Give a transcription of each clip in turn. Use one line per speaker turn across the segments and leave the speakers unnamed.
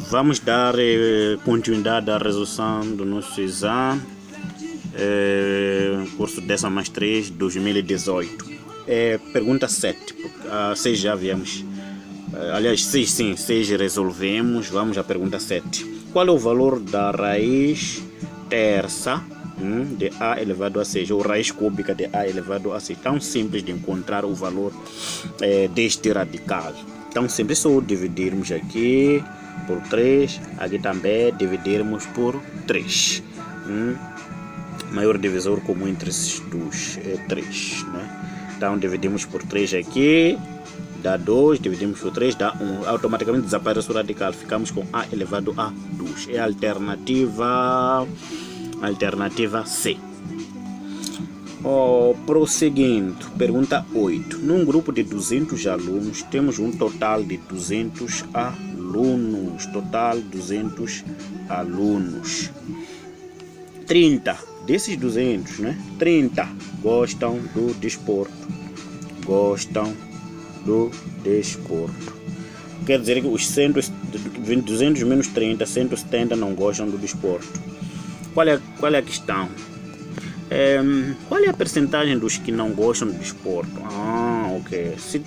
Vamos dar continuidade à resolução do nosso exame, curso 10+3 2018. Pergunta 7, 6 já viemos. Aliás, 6 sim, 6 resolvemos. Vamos à pergunta 7. Qual é o valor da raiz terça de a elevado a 6, ou raiz cúbica de a elevado a 6? Tão simples de encontrar o valor deste radical. Tão simples, só dividirmos aqui por 3, aqui também dividirmos por 3. Maior divisor comum entre esses dois é 3, né? Então dividimos por 3 aqui, dá 2, dividimos por 3, dá 1. Automaticamente desaparece o radical, ficamos com a elevado a 2. É a alternativa C. Prosseguindo, pergunta 8. Num grupo de 200 alunos, temos um total de 200 alunos. 30 desses 200, né? 30 gostam do desporto. Quer dizer que os 200 menos 30, 170 não gostam do desporto. Qual é a questão? Qual é a percentagem dos que não gostam do desporto? Ok. Se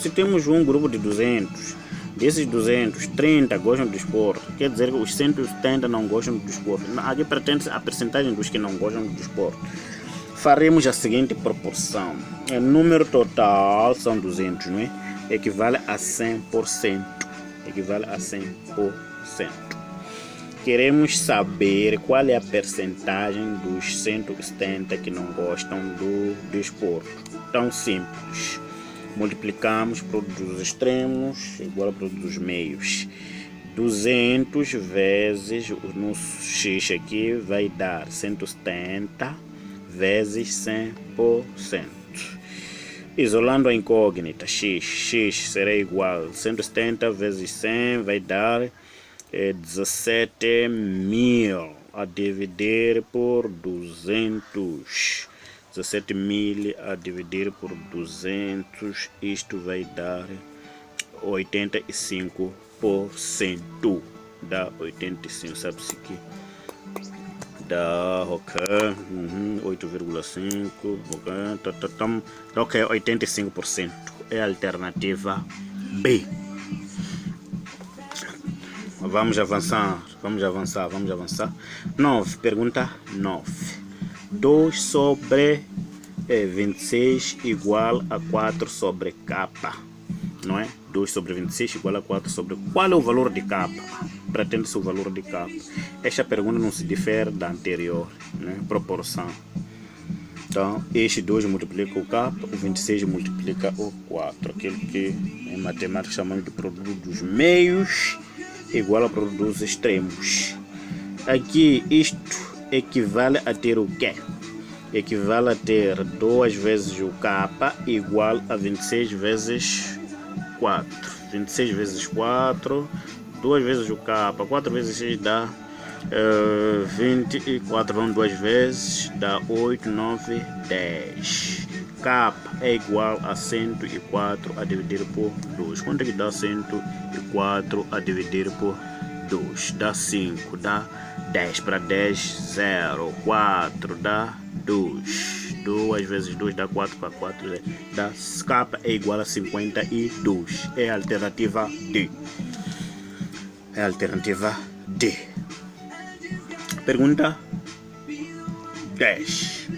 temos um grupo de 200, desses 200, 30 gostam do desporto, quer dizer que os 170 não gostam do desporto. Aqui pretende a percentagem dos que não gostam do desporto. Faremos a seguinte proporção. O número total são 200, não é? Equivale a 100%. Queremos saber qual é a percentagem dos 170 que não gostam do desporto. Tão simples. Multiplicamos produtos dos extremos igual a produtos dos meios. 200 vezes o nosso x aqui vai dar 170 vezes 100%. Isolando a incógnita, x será igual a 170 vezes 100 vai dar 17.000 a dividir por 200. 17.000 a dividir por 200, isto vai dar 85%. Dá 85, sabe-se que dá, ok, 8,5, ok, 85%. É a alternativa B. Vamos avançar. 9, pergunta 9. 2 sobre 26 igual a 4 sobre K, não é? 2 sobre 26 igual a 4 sobre... Qual é o valor de K? Pretende-se o valor de K. Esta pergunta não se difere da anterior, né? Proporção. Então, este 2 multiplica o K, o 26 multiplica o 4. Aquilo que em matemática chamamos de produto dos meios igual a produto dos extremos. Aqui, isto equivale a ter o quê? Equivale a ter 2 vezes o K igual a 26 vezes 4. 26 vezes 4, 2 vezes o K, 4 vezes 6 dá 24, vão 2 vezes, dá 8, 9, 10. K é igual a 104 a dividir por 2. Quanto é que dá 104 a dividir por 2? Dá 5, dá 10 para 10, 0, 4, dá 2. 2 vezes 2 dá 4 para 4, dá K é igual a 52. É a alternativa D. Pergunta 10.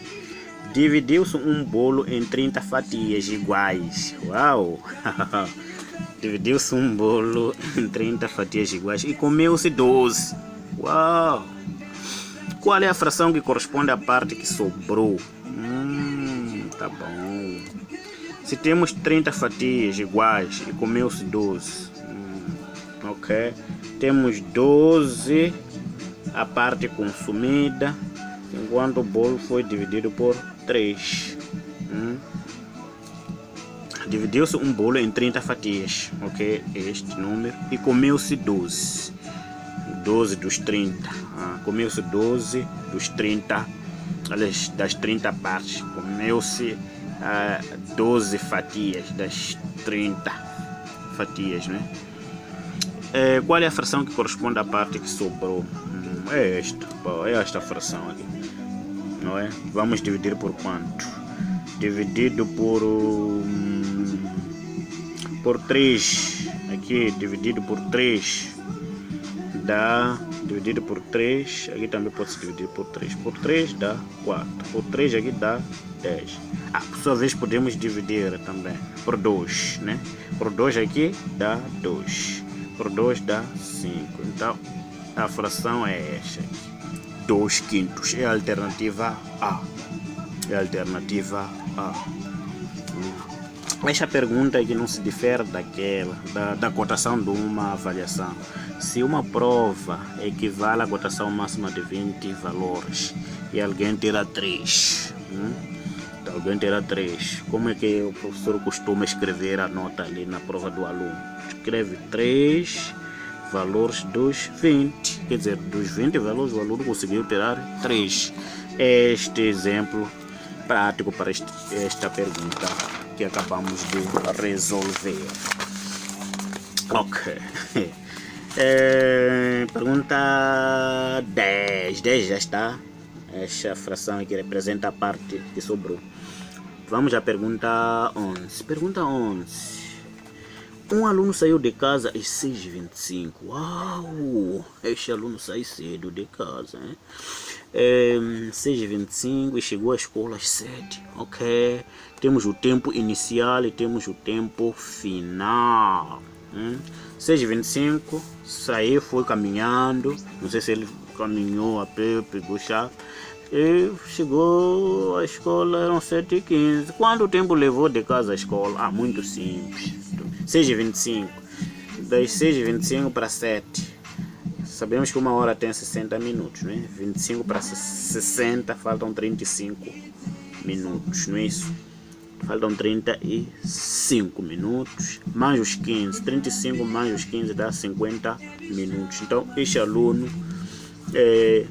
Dividiu-se um bolo em 30 fatias iguais. Uau! Dividiu-se um bolo em 30 fatias iguais e comeu-se 12. Uau! Qual é a fração que corresponde à parte que sobrou? Tá bom. Se temos 30 fatias iguais e comeu-se 12, ok? Temos 12 a parte consumida, enquanto o bolo foi dividido por 3. Dividiu-se um bolo em 30 fatias, ok? Este número, e comeu-se 12. 12 dos 30. Comeu-se 12 dos 30, aliás, das 30 partes. Comeu-se 12 fatias das 30 fatias, né? Qual é a fração que corresponde à parte que sobrou? É esta. É esta fração aqui. Não é? Vamos dividir por quanto? Dividido por 3. Aqui, dividido por 3. Dá... Dividido por 3. Aqui também pode se dividir por 3. Por 3 dá 4. Por 3 aqui dá 10. Por sua vez podemos dividir também por 2, né? Por 2 aqui dá 2. Por 2 dá 5. Então a fração é esta. 2 quintos. É a alternativa A. É a alternativa A. Esta pergunta aqui não se difere daquela, da cotação de uma avaliação. Se uma prova equivale à cotação máxima de 20 valores e alguém terá 3, alguém terá 3, como é que o professor costuma escrever a nota ali na prova do aluno? Escreve 3 valores dos 20, quer dizer, dos 20 valores o aluno conseguiu tirar 3. Este exemplo prático para esta pergunta que acabamos de resolver. Ok. Pergunta 10. 10 já está. Esta fração aqui representa a parte que sobrou. Vamos à pergunta 11. Pergunta 11. Um aluno saiu de casa às 6h25. Uau! Este aluno sai cedo de casa, hein? 6h25 e chegou à escola às 7. Ok. Temos o tempo inicial e temos o tempo final. 6h25, saiu, foi caminhando. Não sei se ele caminhou a pé, pegou chá. E chegou à escola, eram 7h15. Quanto tempo levou de casa à escola? Muito simples. 6h25. Das 6h25 para 7. Sabemos que uma hora tem 60 minutos, né? 25 para 60, faltam 35 minutos, não é isso? Faltam 35 minutos, mais os 15, 35 mais os 15 dá 50 minutos. Então, este aluno, ele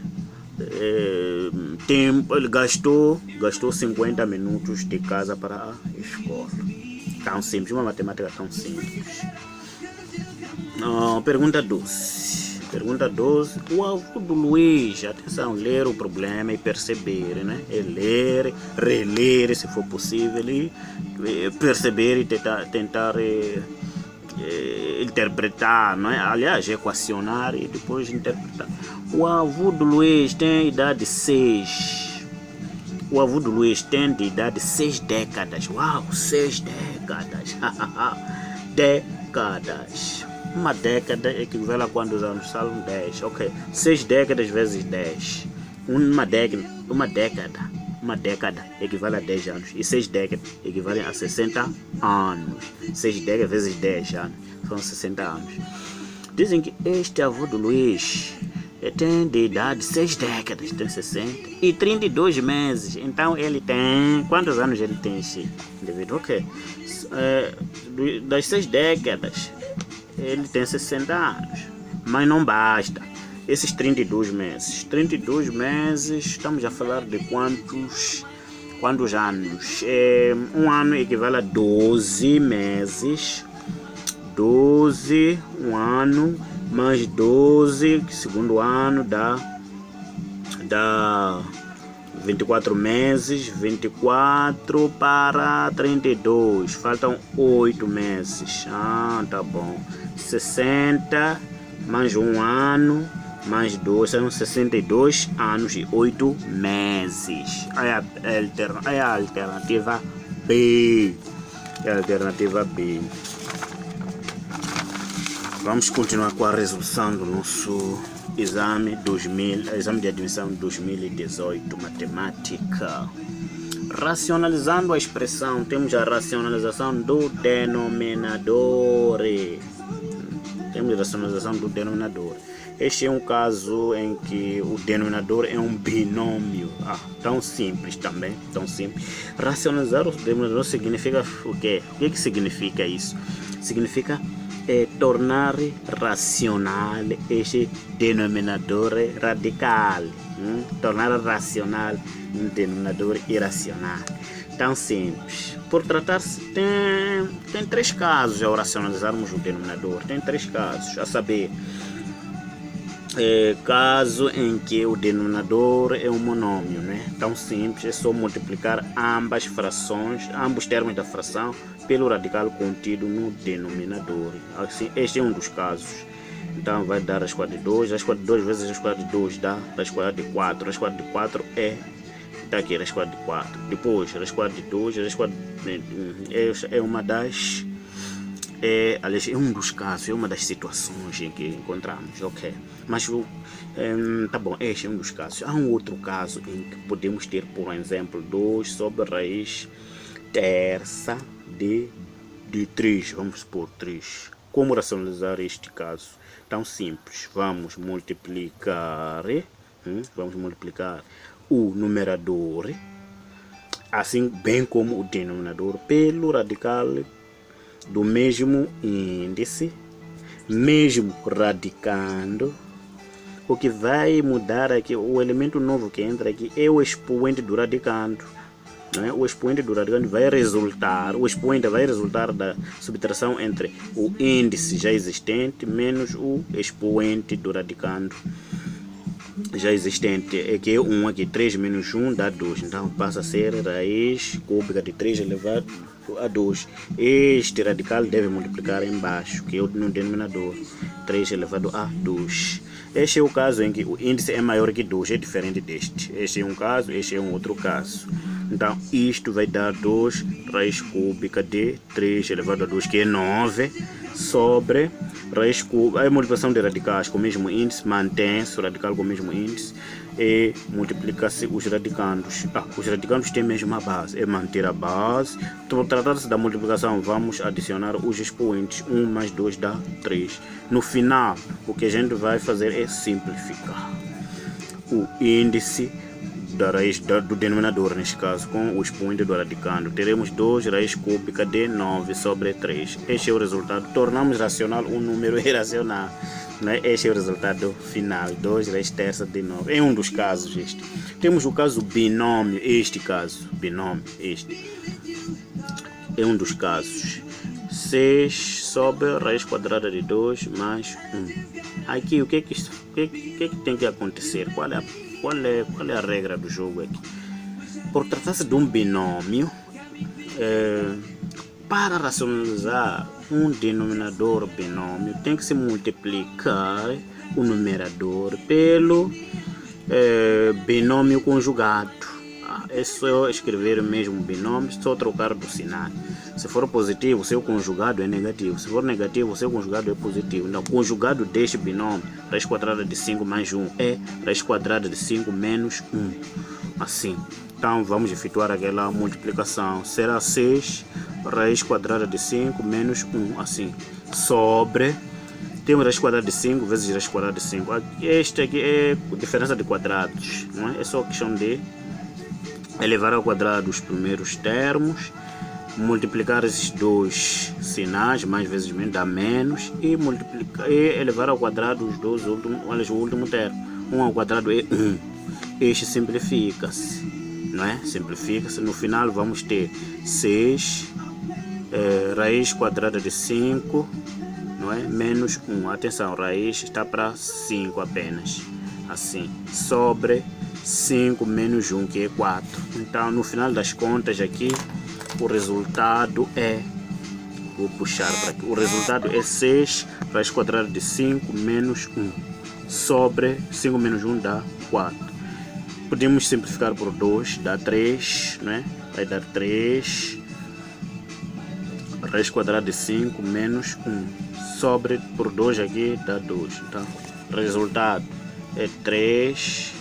gastou 50 minutos de casa para a escola. Tão simples, uma matemática tão simples. Pergunta 12. Pergunta 12. O avô do Luiz, atenção, ler o problema e perceber, né? É ler, reler, se for possível, e perceber e tentar interpretar, não é? Aliás, equacionar e depois interpretar. O avô do Luiz tem idade 6. O avô do Luiz tem de idade 6 décadas. Uau, 6 décadas. Décadas. Uma década equivale a quantos anos? São 10. Ok. 6 décadas vezes 10. Uma década equivale a 10 anos. E 6 décadas equivalem a 60 anos. 6 décadas vezes 10 anos. São 60 anos. Dizem que este avô do Luiz tem de idade 6 décadas. Tem 60. E 32 meses. Então ele tem... Quantos anos ele tem? Ok. Das 6 décadas... Ele tem 60 anos, mas não basta. Esses 32 meses. 32 meses, estamos a falar de quantos anos? Um ano equivale a 12 meses. 12, um ano, mais 12, segundo ano dá 24 meses, 24 para 32, faltam 8 meses. Tá bom. 60 mais um ano, mais 2, são 62 anos e 8 meses. É a alternativa B. É a alternativa B. Vamos continuar com a resolução do nosso exame de admissão 2018, matemática. Racionalizando a expressão, temos a racionalização do denominador. Este é um caso em que o denominador é um binômio. Tão simples também, tão simples. Racionalizar o denominador significa o quê? O que significa isso? Significa tornar racional este denominador radical. Tornar racional um denominador irracional. Tão simples. por tratar-se, tem 3 casos ao racionalizarmos o denominador. Tem 3 casos, a saber, caso em que o denominador é um monômio, né? Tão simples, é só multiplicar ambas frações, ambos termos da fração pelo radical contido no denominador. Assim, este é um dos casos. Então vai dar raiz quadrada de 2, raiz quadrada de 2 vezes raiz quadrada de 2 dá raiz quadrada de 4, raiz quadrada de 4 é, está aqui, raiz quadrada de 4, depois raiz quadrada de 2, raiz quadrada de, é uma das, aliás, é um dos casos, é uma das situações em que encontramos, ok, mas tá bom, este é um dos casos. Há um outro caso em que podemos ter, por exemplo, 2 sobre raiz terça de 3, vamos supor 3. Como racionalizar este caso? Tão simples, vamos multiplicar o numerador, assim bem como o denominador, pelo radical do mesmo índice, mesmo radicando. O que vai mudar aqui, o elemento novo que entra aqui é o expoente do radicando. O expoente do radicando vai resultar, o expoente vai resultar da subtração entre o índice já existente menos o expoente do radicando já existente, que é 1 aqui, 3 menos 1 dá 2, então passa a ser raiz cúbica de 3 elevado a 2. Este radical deve multiplicar embaixo, que é no denominador, 3 elevado a 2. Este é o caso em que o índice é maior que 2, é diferente deste. Este é um caso, este é um outro caso. Então, isto vai dar 2 raiz cúbica de 3 elevado a 2, que é 9, sobre raiz cúbica. A multiplicação de radicais com o mesmo índice, mantém-se o radical com o mesmo índice e multiplica-se os radicandos. Os radicandos têm a mesma base, é manter a base. Por tratar-se da multiplicação, vamos adicionar os expoentes. 1 mais 2 dá 3. No final, o que a gente vai fazer é simplificar o índice da raiz do denominador, neste caso, com o expoente do radicando. Teremos 2 raiz cúbica de 9 sobre 3. Este é o resultado. Tornamos racional um número irracional. Né? Este é o resultado final. 2 raiz terça de 9. É um dos casos este. Temos o caso binômio. Este caso, binômio, este é um dos casos. 6 sobre raiz quadrada de 2 mais 1. Aqui o que tem que acontecer? Qual é a regra do jogo aqui? Por tratar-se de um binômio, para racionalizar um denominador binômio, tem que se multiplicar o numerador pelo binômio conjugado. É só escrever o mesmo binômio, só trocar do sinal. Se for positivo, o seu conjugado é negativo. Se for negativo, o seu conjugado é positivo. Então, o conjugado deste binômio, raiz quadrada de 5 mais 1, é raiz quadrada de 5 menos 1. Assim. Então, vamos efetuar aquela multiplicação. Será 6 raiz quadrada de 5 menos 1. Assim. Sobre. Temos raiz quadrada de 5 vezes raiz quadrada de 5. Este aqui é diferença de quadrados. Não é? É só questão de elevar ao quadrado os primeiros termos, multiplicar esses dois sinais, mais vezes menos dá menos, e elevar ao quadrado os dois últimos, o último termo. 1 ao quadrado é 1. Este simplifica-se, não é? Simplifica-se. No final vamos ter 6 raiz quadrada de 5, não é? Menos 1. Atenção, raiz está para 5 apenas. Assim, sobre 5 menos 1, que é 4. Então, no final das contas aqui, o resultado é, vou puxar para aqui, o resultado é 6 raiz quadrada de 5 menos 1, sobre 5 menos 1 dá 4. Podemos simplificar por 2, dá 3, né? Vai dar 3 raiz quadrada de 5 menos 1, sobre por 2 aqui dá 2. Então, o resultado é 3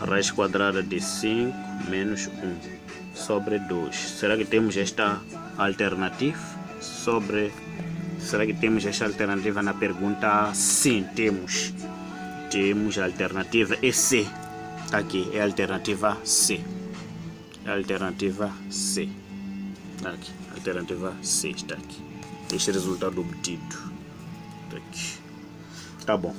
raiz quadrada de 5 menos 1 sobre 2. Será que temos esta alternativa? Será que temos esta alternativa na pergunta? Sim, temos. Temos a alternativa é C. Aqui é a alternativa C. A alternativa C. Aqui, a alternativa C está aqui. Este é o resultado obtido. Tá aqui. Tá bom.